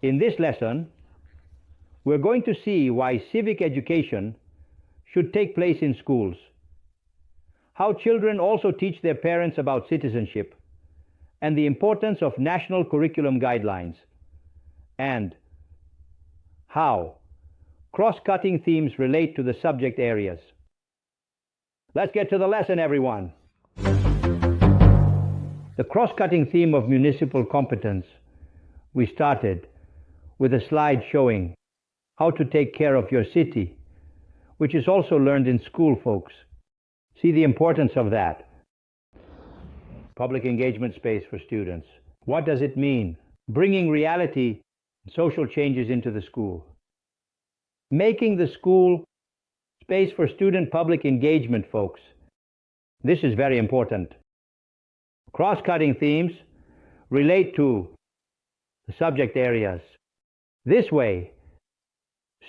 In this lesson, we're going to see why civic education should take place in schools, how children also teach their parents about citizenship, and the importance of national curriculum guidelines, and how cross-cutting themes relate to the subject areas. Let's get to the lesson, everyone. The cross-cutting theme of municipal competence, we started with a slide showing how to take care of your city, which is also learned in school, folks. See the importance of that. Public engagement space for students. What does it mean? Bringing reality and social changes into the school. Making the school space for student public engagement, folks. This is very important. Cross-cutting themes relate to the subject areas. This way,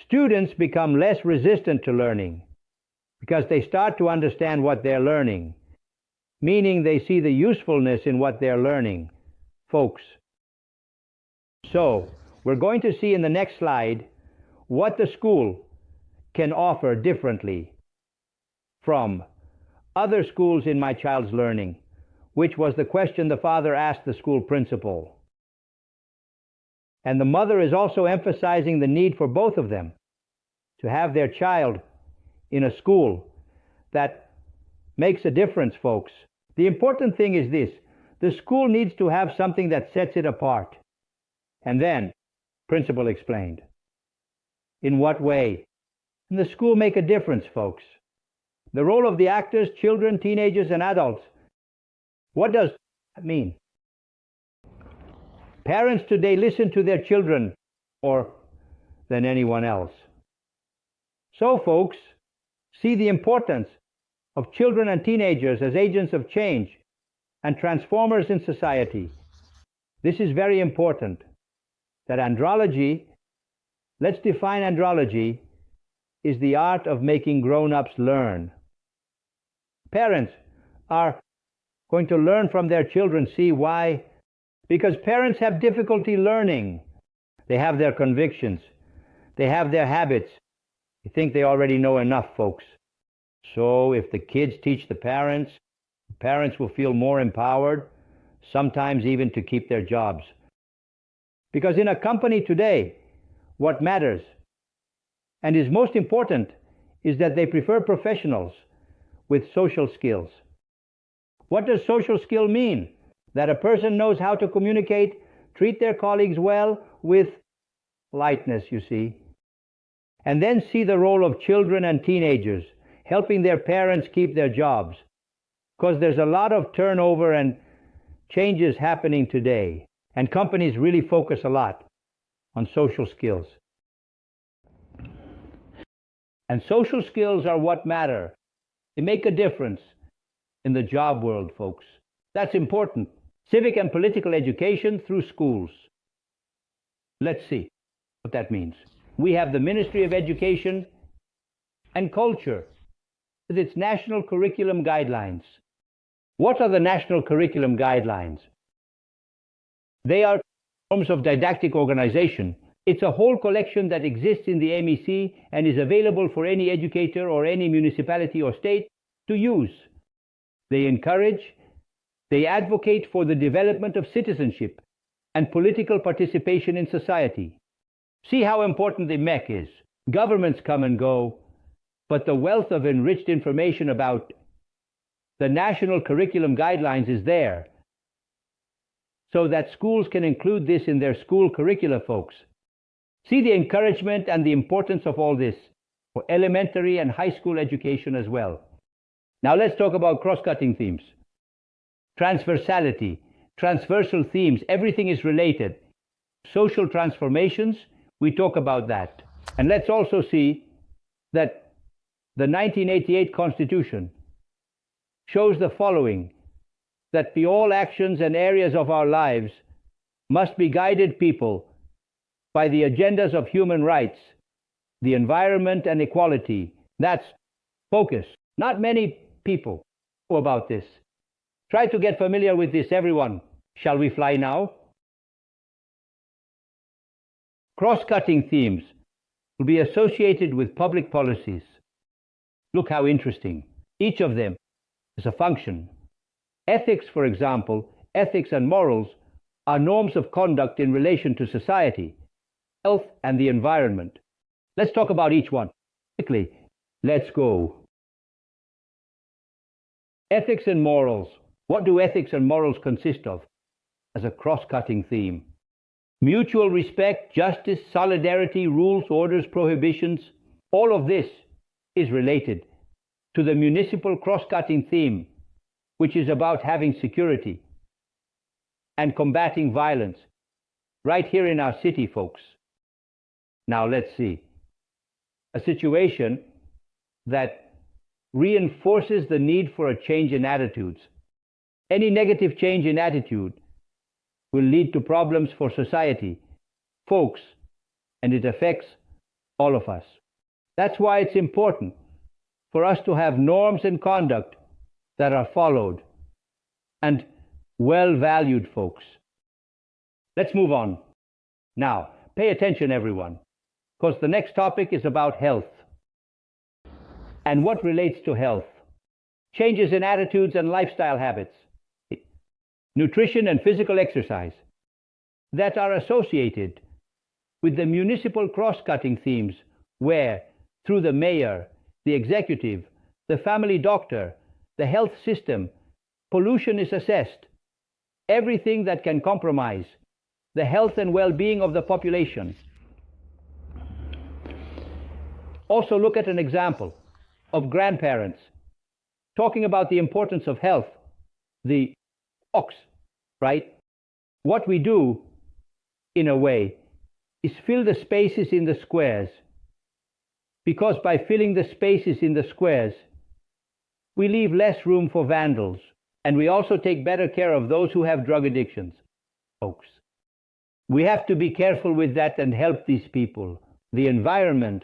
students become less resistant to learning because they start to understand what they're learning, meaning they see the usefulness in what they're learning, folks. So, we're going to see in the next slide what the school can offer differently from other schools in my child's learning, which was the question the father asked the school principal. And the mother is also emphasizing the need for both of them to have their child in a school that makes a difference, folks. The important thing is this: the school needs to have something that sets it apart. And then, principal explained. In what way? Can the school make a difference, folks? The role of the actors, children, teenagers, and adults. What does that mean? Parents today listen to their children more than anyone else. So, folks, see the importance of children and teenagers as agents of change and transformers in society. This is very important. That andrology, let's define andrology, is the art of making grown-ups learn. Parents are going to learn from their children. See why? Because parents have difficulty learning. They have their convictions. They have their habits. They think they already know enough, folks. So if the kids teach the parents will feel more empowered, sometimes even to keep their jobs. Because in a company today, what matters and is most important is that they prefer professionals with social skills. What does social skill mean? That a person knows how to communicate, treat their colleagues well with lightness, you see. And then see the role of children and teenagers, helping their parents keep their jobs. Because there's a lot of turnover and changes happening today. And companies really focus a lot on social skills. And social skills are what matter. They make a difference in the job world, folks. That's important. Civic and political education through schools. Let's see what that means. We have the Ministry of Education and Culture with its national curriculum guidelines. What are the national curriculum guidelines? They are forms of didactic organization. It's a whole collection that exists in the MEC and is available for any educator or any municipality or state to use. They encourage, they advocate for the development of citizenship and political participation in society. See how important the MEC is. Governments come and go, but the wealth of enriched information about the national curriculum guidelines is there, so that schools can include this in their school curricula, folks. See the encouragement and the importance of all this for elementary and high school education as well. Now let's talk about cross-cutting themes. Transversality, transversal themes, everything is related. Social transformations, we talk about that. And let's also see that the 1988 Constitution shows the following: that the all actions and areas of our lives must be guided people by the agendas of human rights, the environment, and equality. That's focus. Not many people know about this. Try to get familiar with this, everyone. Shall we fly now? Cross-cutting themes will be associated with public policies. Look how interesting. Each of them is a function. Ethics, for example, ethics and morals are norms of conduct in relation to society, health, and the environment. Let's talk about each one. Quickly, let's go. Ethics and morals. What do ethics and morals consist of as a cross-cutting theme? Mutual respect, justice, solidarity, rules, orders, prohibitions, all of this is related to the municipal cross-cutting theme, which is about having security and combating violence right here in our city, folks. Now let's see. A situation that reinforces the need for a change in attitudes. Any negative change in attitude will lead to problems for society, folks, and it affects all of us. That's why it's important for us to have norms and conduct that are followed and well valued, folks. Let's move on. Now, pay attention, everyone, because the next topic is about health. And what relates to health? Changes in attitudes and lifestyle habits, nutrition and physical exercise that are associated with the municipal cross-cutting themes where, through the mayor, the executive, the family doctor, the health system, pollution is assessed. Everything that can compromise the health and well-being of the population. Also look at an example of grandparents talking about the importance of health, the box, right? What we do, in a way, is fill the spaces in the squares, because by filling the spaces in the squares, we leave less room for vandals, and we also take better care of those who have drug addictions, folks. We have to be careful with that and help these people. The environment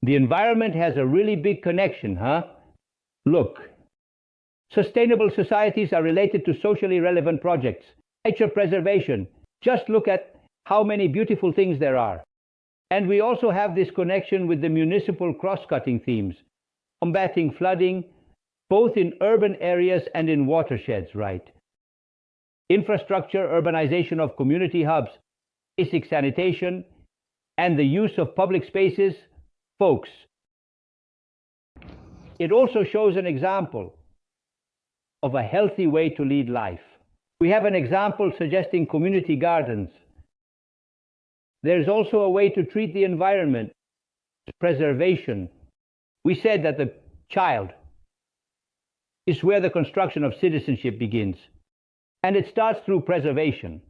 has a really big connection, huh? Look, sustainable societies are related to socially relevant projects. Nature preservation. Just look at how many beautiful things there are. And we also have this connection with the municipal cross-cutting themes, combating flooding, both in urban areas and in watersheds, right? Infrastructure, urbanization of community hubs, basic sanitation, and the use of public spaces, folks. It also shows an example of a healthy way to lead life. We have an example suggesting community gardens. There's also a way to treat the environment, preservation. We said that the child is where the construction of citizenship begins. And it starts through preservation.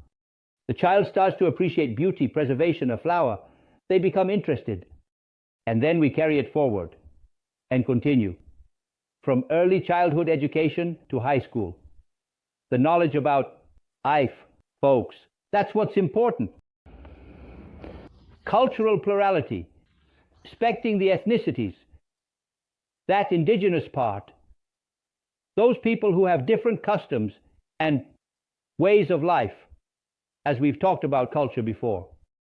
The child starts to appreciate beauty, preservation, a flower. They become interested. And then we carry it forward and continue. From early childhood education to high school. The knowledge about life, folks. That's what's important. Cultural plurality. Respecting the ethnicities. That indigenous part. Those people who have different customs and ways of life, as we've talked about culture before.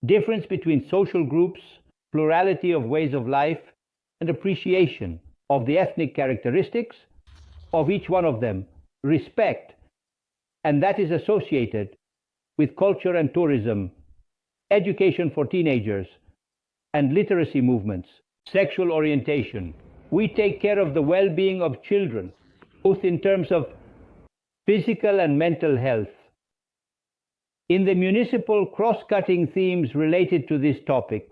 Difference between social groups, plurality of ways of life, and appreciation of the ethnic characteristics of each one of them. Respect, and that is associated with culture and tourism, education for teenagers, and literacy movements. Sexual orientation. We take care of the well-being of children, both in terms of physical and mental health. In the municipal cross-cutting themes related to this topic,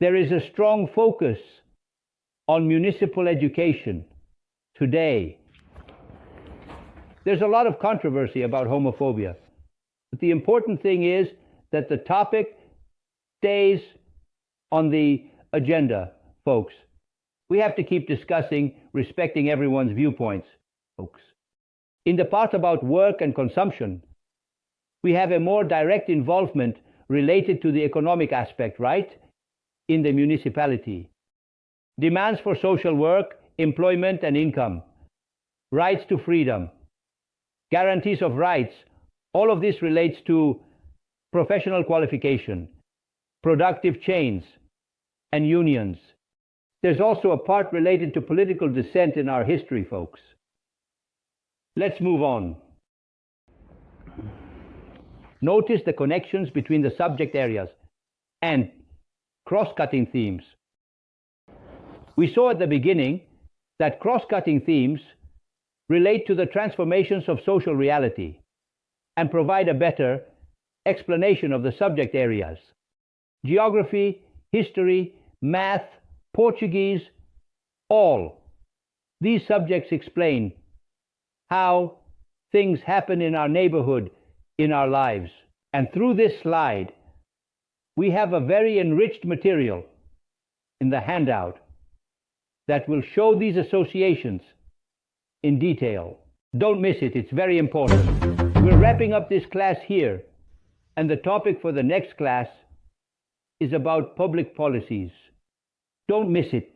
there is a strong focus on municipal education today. There's a lot of controversy about homophobia, but the important thing is that the topic stays on the agenda, folks. We have to keep discussing, respecting everyone's viewpoints, folks. In the part about work and consumption, we have a more direct involvement related to the economic aspect, right? In the municipality. Demands for social work, employment and income. Rights to freedom. Guarantees of rights. All of this relates to professional qualification, productive chains, and unions. There's also a part related to political dissent in our history, folks. Let's move on. Notice the connections between the subject areas and cross-cutting themes. We saw at the beginning that cross-cutting themes relate to the transformations of social reality and provide a better explanation of the subject areas. Geography, history, math, Portuguese, all. These subjects explain how things happen in our neighborhood, in our lives. And through this slide, we have a very enriched material in the handout that will show these associations in detail. Don't miss it, it's very important. We're wrapping up this class here, and the topic for the next class is about public policies. Don't miss it.